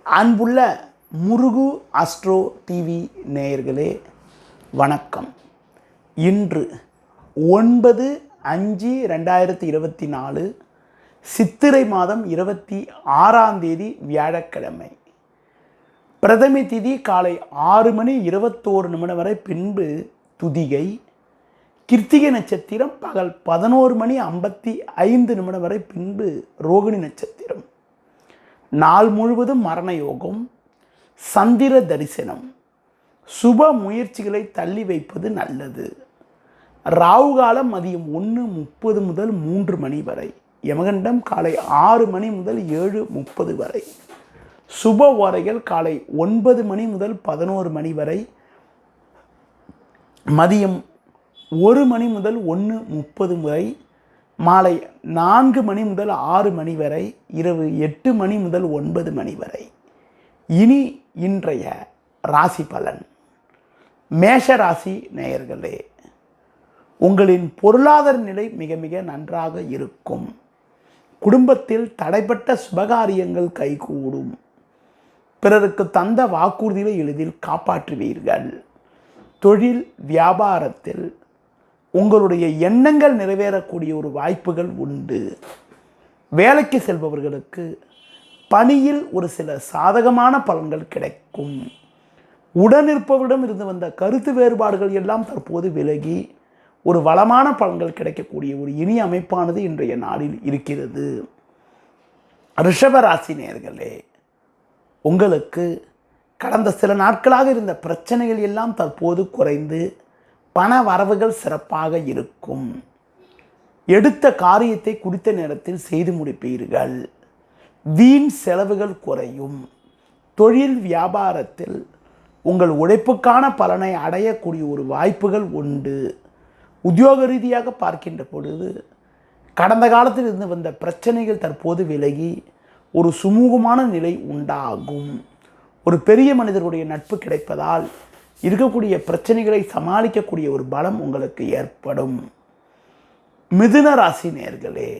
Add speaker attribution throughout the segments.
Speaker 1: அன்புள்ள முருகு astro TV நேயர்களே வணக்கம். இன்று 9/5/2024 சித்திரை மாதம் 26ஆம் தேதி வியாழக்கிழமை. பிரதமி திதி காலை 6:21 வரை, பின்பு துதிகை. கிருத்திகை நட்சத்திரம் பகல் 11:55 வரை, பின்பு ரோகிணி நட்சத்திரம். நாள் முழுவதும் மரண யோகம், சந்திர தரிசனம். சுப முயற்சிகளை தள்ளி வைப்பது நல்லது. ராகு காலம் மதியம் 1:30 முதல் 3 மணி வரை. யமகண்டம் காலை 6 மணி முதல் 7:30 வரை. சுப ஓரைகள் காலை 9 மணி முதல் 11 மணி வரை, மதியம் 1 மணி முதல் 1:30 வரை, மாலை 4 மணி முதல் 6 மணி வரை, இரவு 8 மணி முதல் 9 மணி வரை. இனி இன்றைய ராசி பலன். மேஷ ராசி நேயர்களே, உங்களின் பொருளாதார நிலை மிக மிக நன்றாக இருக்கும். குடும்பத்தில் தடைப்பட்ட சுபகாரியங்கள் கைகூடும். பிறருக்கு தந்த வாக்குறுதிகளை எளிதில் காப்பாற்றுவீர்கள். தொழில் வியாபாரத்தில் உங்களுடைய எண்ணங்கள் நிறைவேறக்கூடிய ஒரு வாய்ப்புகள் உண்டு. வேலைக்கு செல்பவர்களுக்கு பணியில் ஒரு சில சாதகமான பலன்கள் கிடைக்கும். உடனிருப்பவரிடம் இருந்து வந்த கருத்து வேறுபாடுகள் எல்லாம் தற்போது விலகி ஒரு வளமான பலன்கள் கிடைக்கக்கூடிய ஒரு இனிய அமைப்பானது இன்றைய நாளில் இருக்கிறது. ரிஷபராசி நேயர்களே, உங்களுக்கு கடந்த சில நாட்களாக இருந்த பிரச்சனைகள் எல்லாம் தற்போது குறைந்து பண வரவுகள் சிறப்பாக இருக்கும். எடுத்த காரியத்தை குறித்த நேரத்தில் செய்து முடிப்பீர்கள். வீண் செலவுகள் குறையும். தொழில் வியாபாரத்தில் உங்கள் உழைப்புக்கான பலனை அடையக்கூடிய ஒரு வாய்ப்புகள் உண்டு. உத்தியோக ரீதியாக பார்க்கின்ற பொழுது கடந்த காலத்தில் இருந்து வந்த பிரச்சனைகள் தற்போது விலகி ஒரு சுமூகமான நிலை உண்டாகும். ஒரு பெரிய மனிதருடைய நட்பு கிடைப்பதால் இருக்கக்கூடிய பிரச்சனைகளை சமாளிக்கக்கூடிய ஒரு பலம் உங்களுக்கு ஏற்படும். மிதுன ராசி நேயர்களே,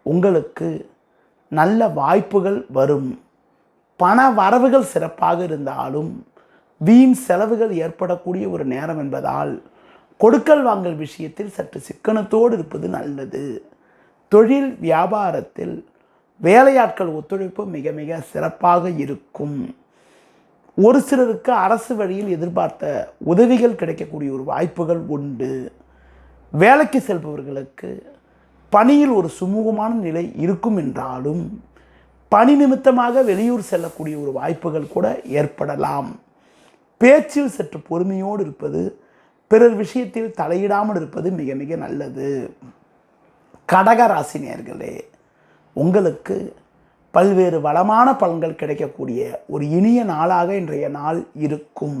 Speaker 1: உங்களுக்கு நல்ல வாய்ப்புகள் வரும். பண வரவுகள் சிறப்பாக இருந்தாலும் வீண் செலவுகள் ஏற்படக்கூடிய ஒரு நேரம் என்பதால் கொடுக்கல் வாங்கல் விஷயத்தில் சற்று சிக்கனத்தோடு இருப்பது நல்லது. தொழில் வியாபாரத்தில் வேலையாட்கள் ஒத்துழைப்பு மிக மிக சிறப்பாக இருக்கும். ஒரு சிலருக்கு அரசு வழியில் எதிர்பார்த்த உதவிகள் கிடைக்கக்கூடிய ஒரு வாய்ப்புகள் உண்டு. வேலைக்கு செல்பவர்களுக்கு பணியில் ஒரு சுமூகமான நிலை இருக்கும் என்றாலும் பணி நிமித்தமாக வெளியூர் செல்லக்கூடிய ஒரு வாய்ப்புகள் கூட ஏற்படலாம். பேச்சில் சற்று பொறுமையோடு இருப்பது, பிறர் விஷயத்தில் தலையிடாமல் இருப்பது மிக மிக நல்லது. கடக ராசி நேயர்களே, உங்களுக்கு பல்வேறு வளமான பலன்கள் கிடைக்கக்கூடிய ஒரு இனிய நாளாக இன்றைய நாள் இருக்கும்.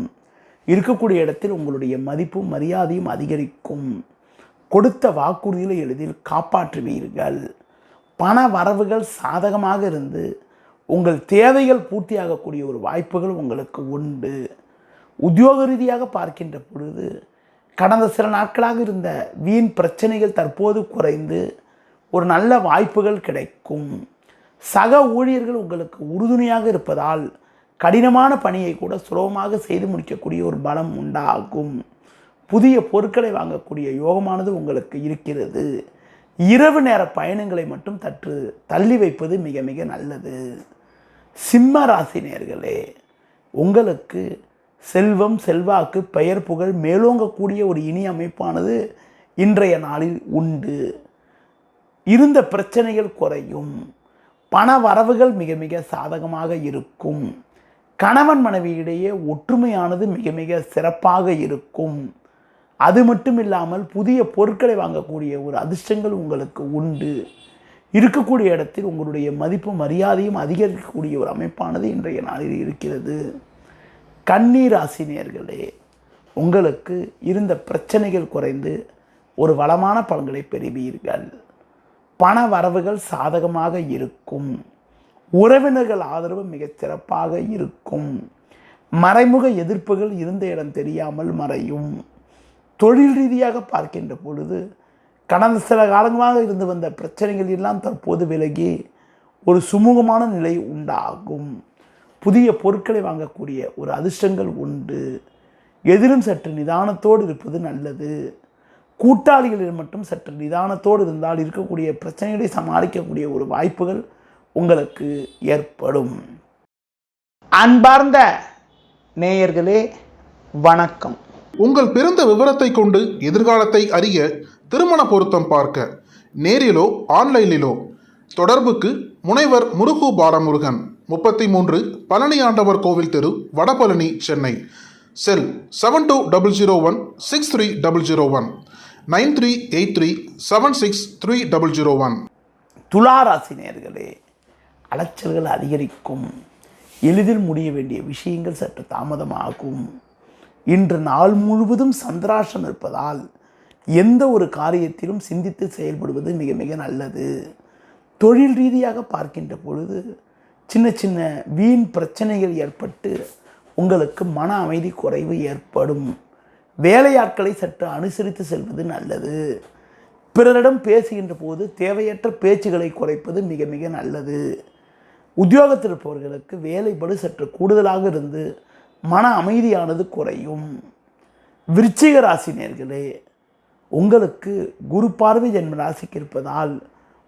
Speaker 1: இருக்கக்கூடிய இடத்தில் உங்களுடைய மதிப்பும் மரியாதையும் அதிகரிக்கும். கொடுத்த வாக்குறுதிகளை எளிதில் காப்பாற்றுவீர்கள். பண வரவுகள் சாதகமாக இருந்து உங்கள் தேவைகள் பூர்த்தியாகக்கூடிய ஒரு வாய்ப்புகள் உங்களுக்கு உண்டு. உத்தியோக ரீதியாக பார்க்கின்ற பொழுது கடந்த சில நாட்களாக இருந்த வீண் பிரச்சனைகள் தற்போது குறைந்து ஒரு நல்ல வாய்ப்புகள் கிடைக்கும். சக ஊழியர்கள் உங்களுக்கு உறுதுணையாக இருப்பதால் கடினமான பணியை கூட சுலபமாக செய்து முடிக்கக்கூடிய ஒரு பலம் உண்டாகும். புதிய பொருட்களை வாங்கக்கூடிய யோகமானது உங்களுக்கு இருக்கிறது. இரவு நேர பயணங்களை மட்டும் தள்ளி வைப்பது மிக மிக நல்லது. சிம்ம ராசி நேயர்களே, உங்களுக்கு செல்வம் செல்வாக்கு பெயர் புகழ் மேலோங்கக்கூடிய ஒரு இனிய அமைப்பானது இன்றைய நாளில் உண்டு. இருந்த பிரச்சனைகள் குறையும். பண வரவுகள் மிக மிக சாதகமாக இருக்கும். கணவன் மனைவியிடையே ஒற்றுமையானது மிக மிக சிறப்பாக இருக்கும். அது மட்டும் இல்லாமல் புதிய பொருட்களை வாங்கக்கூடிய ஒரு அதிர்ஷ்டங்கள் உங்களுக்கு உண்டு. இருக்கக்கூடிய இடத்தில் உங்களுடைய மதிப்பு மரியாதையும் அதிகரிக்கக்கூடிய ஒரு அமைப்பானது இன்றைய நாளில் இருக்கிறது. கன்னி ராசி நேயர்களே, உங்களுக்கு இருந்த பிரச்சனைகள் குறைந்து ஒரு வளமான பலன்களை பெறுவீர்கள். பண வரவுகள் சாதகமாக இருக்கும். உறவினர்கள் ஆதரவு மிகச் சிறப்பாக இருக்கும். மறைமுக எதிர்ப்புகள் இருந்த இடம் தெரியாமல் மறையும். தொழில் ரீதியாக பார்க்கின்ற பொழுது கடந்த சில காலங்களாக இருந்து வந்த பிரச்சனைகள் எல்லாம் தற்போது விலகி ஒரு சுமூகமான நிலை உண்டாகும். புதிய பொருட்களை வாங்கக்கூடிய ஒரு அதிர்ஷ்டங்கள் உண்டு. எதிலும் சற்று நிதானத்தோடு இருப்பது நல்லது. கூட்டாளிகளில் மட்டும் சற்று நிதானத்தோடு இருந்தால் இருக்கக்கூடிய பிரச்சனைகளை சமாளிக்கக்கூடிய ஒரு வாய்ப்புகள் உங்களுக்கு ஏற்படும். அன்பார்ந்த நேயர்களே, வணக்கம்.
Speaker 2: உங்கள் பிறந்த விவரத்தை கொண்டு எதிர்காலத்தை அறிய, திருமண பொருத்தம் பார்க்க, நேரிலோ ஆன்லைனிலோ தொடர்புக்கு முனைவர் முருகு பாலமுருகன், 33, பழனி ஆண்டவர் கோவில் தெரு, வடபழனி, சென்னை. செல் 72016301 9383763001.
Speaker 1: துளாராசி நேயர்களே, அலைச்சல்கள் அதிகரிக்கும். எளிதில் முடிய வேண்டிய விஷயங்கள் சற்று தாமதமாகும். இன்று நாள் முழுவதும் சந்திராஷ்டம் இருப்பதால் எந்த ஒரு காரியத்திலும் சிந்தித்து செயல்படுவது மிக மிக நல்லது. தொழில் ரீதியாக பார்க்கின்ற பொழுது சின்ன சின்ன வீண் பிரச்சனைகள் ஏற்பட்டு உங்களுக்கு மன அமைதி குறைவு ஏற்படும். வேலையாட்களை சற்று அனுசரித்து செல்வது நல்லது. பிறரிடம் பேசுகின்ற போது தேவையற்ற பேச்சுகளை குறைப்பது மிக மிக நல்லது. உத்தியோகத்தில் இருப்பவர்களுக்கு வேலைப்படு சற்று கூடுதலாக இருந்து மன அமைதியானது குறையும். விருச்சிக ராசி நேயர்களே, உங்களுக்கு குரு பார்வை ஜென்ம ராசிக்கு இருப்பதால்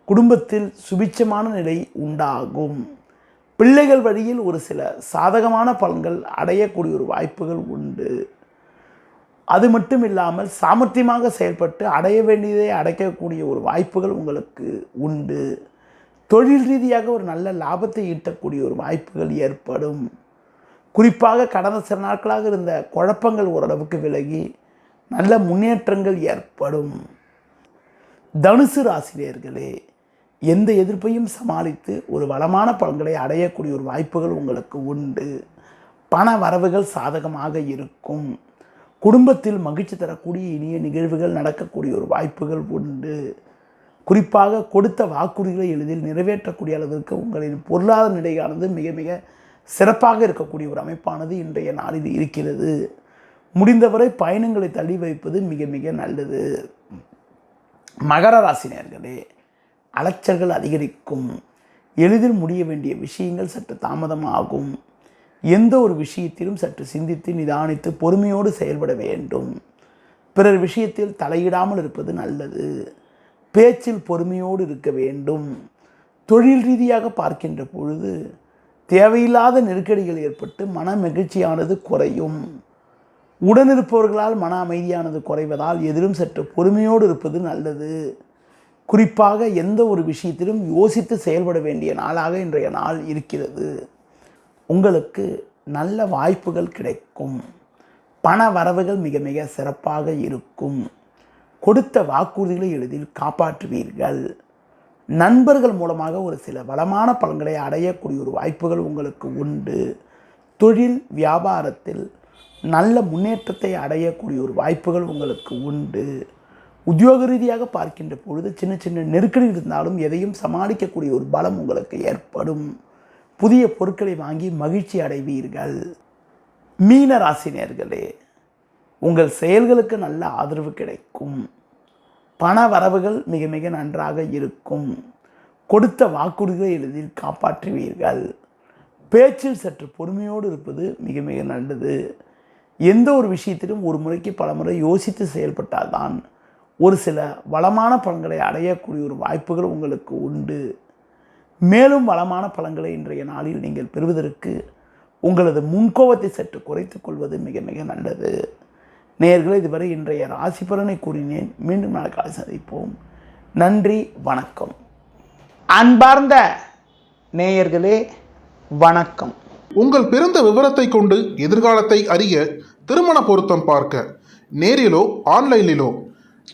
Speaker 1: குடும்பத்தில் சுபிட்சமான நிலை உண்டாகும். பிள்ளைகள் வழியில் ஒரு சில சாதகமான பலன்கள் அடையக்கூடிய ஒரு வாய்ப்புகள் உண்டு. அது மட்டும் இல்லாமல் சாமர்த்தியமாக செயல்பட்டு அடைய வேண்டியதை அடைக்கக்கூடிய ஒரு வாய்ப்புகள் உங்களுக்கு உண்டு. தொழில் ரீதியாக ஒரு நல்ல லாபத்தை ஈட்டக்கூடிய ஒரு வாய்ப்புகள் ஏற்படும். குறிப்பாக கடந்த சில நாட்களாக இருந்த குழப்பங்கள் ஓரளவுக்கு விலகி நல்ல முன்னேற்றங்கள் ஏற்படும். தனுசு ராசினியர்களே, எந்த எதிர்ப்பையும் சமாளித்து ஒரு வளமான பலன்களை அடையக்கூடிய ஒரு வாய்ப்புகள் உங்களுக்கு உண்டு. பண வரவுகள் சாதகமாக இருக்கும். குடும்பத்தில் மகிழ்ச்சி தரக்கூடிய இனிய நிகழ்வுகள் நடக்கக்கூடிய ஒரு வாய்ப்புகள் உண்டு. குறிப்பாக கொடுத்த வாக்குறுதிகளை எளிதில் நிறைவேற்றக்கூடிய அளவிற்கு உங்களின் பொருளாதார நிலையானது மிக மிக சிறப்பாக இருக்கக்கூடிய ஒரு அமைப்பானது இன்றைய நாளில் இருக்கிறது. முடிந்தவரை பயணங்களை தள்ளி வைப்பது மிக மிக நல்லது. மகர ராசினியர்களே, அலைச்சல்கள் அதிகரிக்கும். எளிதில் முடிய வேண்டிய விஷயங்கள் சற்று தாமதமாகும். எந்த ஒரு விஷயத்திலும் சற்று சிந்தித்து நிதானித்து பொறுமையோடு செயல்பட வேண்டும். பிறர் விஷயத்தில் தலையிடாமல் இருப்பது நல்லது. பேச்சில் பொறுமையோடு இருக்க வேண்டும். தொழில் ரீதியாக பார்க்கின்ற பொழுது தேவையில்லாத நெருக்கடிகள் ஏற்பட்டு மன மகிழ்ச்சியானது குறையும். உடனிருப்பவர்களால் மன அமைதியானது குறைவதால் எதிலும் சற்று பொறுமையோடு இருப்பது நல்லது. குறிப்பாக எந்த ஒரு விஷயத்திலும் யோசித்து செயல்பட வேண்டிய நாளாக இன்றைய நாள் இருக்கிறது. உங்களுக்கு நல்ல வாய்ப்புகள் கிடைக்கும். பண வரவுகள் மிக மிக சிறப்பாக இருக்கும். கொடுத்த வாக்குறுதிகளை எளிதில் காப்பாற்றுவீர்கள். நண்பர்கள் மூலமாக ஒரு சில வளமான பலன்களை அடையக்கூடிய ஒரு வாய்ப்புகள் உங்களுக்கு உண்டு. தொழில் வியாபாரத்தில் நல்ல முன்னேற்றத்தை அடையக்கூடிய ஒரு வாய்ப்புகள் உங்களுக்கு உண்டு. உத்தியோக ரீதியாக பார்க்கின்ற பொழுது சின்ன சின்ன நெருக்கடி இருந்தாலும் எதையும் சமாளிக்கக்கூடிய ஒரு பலம் உங்களுக்கு ஏற்படும். புதிய பொருட்களை வாங்கி மகிழ்ச்சி அடைவீர்கள். மீன ராசினியர்களே, உங்கள் செயல்களுக்கு நல்ல ஆதரவு கிடைக்கும். பண வரவுகள் மிக மிக நன்றாக இருக்கும். கொடுத்த வாக்குறுதிகளை எளிதில் காப்பாற்றுவீர்கள். பேச்சில் சற்று பொறுமையோடு இருப்பது மிக மிக நல்லது. எந்த ஒரு விஷயத்திலும் ஒரு முறைக்கு பல முறை யோசித்து செயல்பட்டால்தான் ஒரு சில வளமான பலன்களை அடையக்கூடிய ஒரு வாய்ப்புகள் உங்களுக்கு உண்டு. மேலும் வளமான பலன்களை இன்றைய நாளில் நீங்கள் பெறுவதற்கு உங்களது முன்கோபத்தை சற்று குறைத்துக் கொள்வது மிக மிக நல்லது. நேயர்களே, இதுவரை இன்றைய ராசி பலனை கூறினேன். மீண்டும் நாளை காலை சந்திப்போம். நன்றி, வணக்கம். அன்பார்ந்த நேயர்களே, வணக்கம்.
Speaker 2: உங்கள் பிறந்த விவரத்தை கொண்டு எதிர்காலத்தை அறிய, திருமண பொருத்தம் பார்க்க, நேரிலோ ஆன்லைனிலோ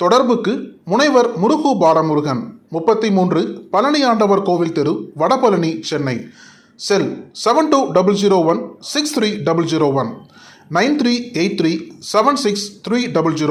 Speaker 2: தொடர்புக்கு முனைவர் முருகு பாலமுருகன், 33, பழனி ஆண்டவர் கோவில் தெரு, வடபழனி, சென்னை. செல் 72016301 9383763001.